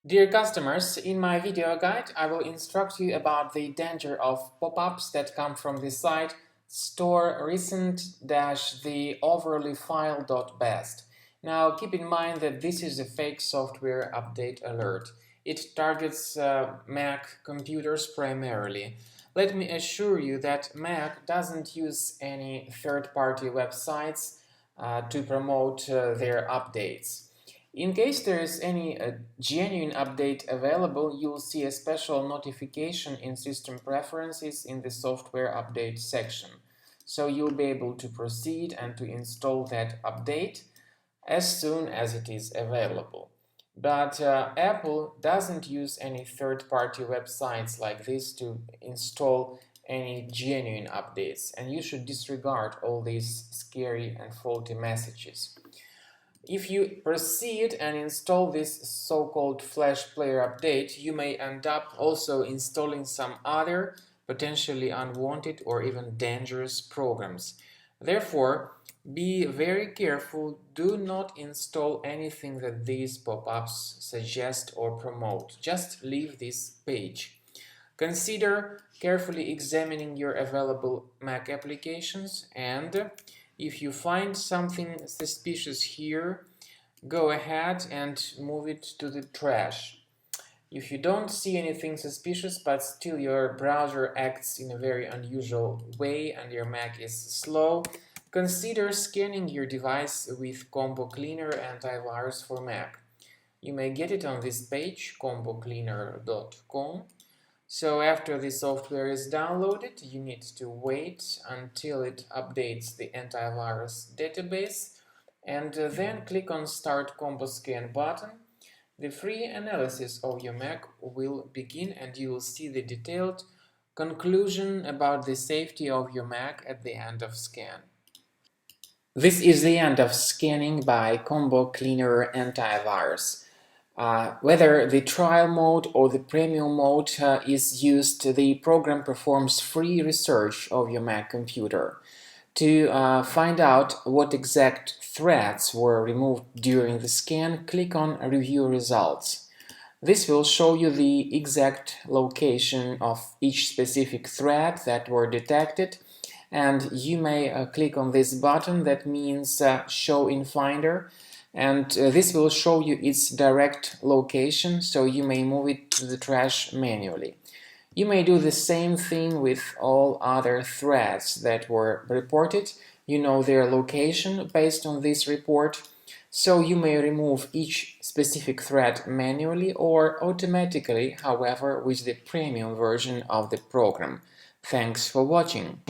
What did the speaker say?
Dear customers, in my video guide, I will instruct you about the danger of pop-ups that come from the site Storerecent-theverlyfile.best. Now, keep in mind that this is a fake software update alert. It targets Mac computers primarily. Let me assure you that Mac doesn't use any third-party websites to promote their updates. In case there is any genuine update available, you'll see a special notification in System Preferences in the Software Update section. So you'll be able to proceed and to install that update as soon as it is available. But Apple doesn't use any third-party websites like this to install any genuine updates, and you should disregard all these scary and faulty messages. If you proceed and install this so-called Flash Player update, you may end up also installing some other potentially unwanted or even dangerous programs. Therefore, be very careful. Do not install anything that these pop-ups suggest or promote. Just leave this page. Consider carefully examining your available Mac applications, and if you find something suspicious here, go ahead and move it to the trash. If you don't see anything suspicious but still your browser acts in a very unusual way and your Mac is slow, consider scanning your device with Combo Cleaner Antivirus for Mac. You may get it on this page, combocleaner.com. So after the software is downloaded, you need to wait until it updates the antivirus database and then click on Start Combo Scan button. The free analysis of your Mac will begin and you will see the detailed conclusion about the safety of your Mac at the end of scan. This is the end of scanning by Combo Cleaner Antivirus. Whether the trial mode or the premium mode is used, the program performs free research of your Mac computer. To find out what exact threads were removed during the scan, click on Review Results. This will show you the exact location of each specific thread that were detected, and you may click on this button that means Show in Finder, and this will show you its direct location, so you may move it to the trash manually. You may do the same thing with all other threads that were reported. You know their location based on this report, so you may remove each specific thread manually or automatically, however, with the premium version of the program. Thanks for watching.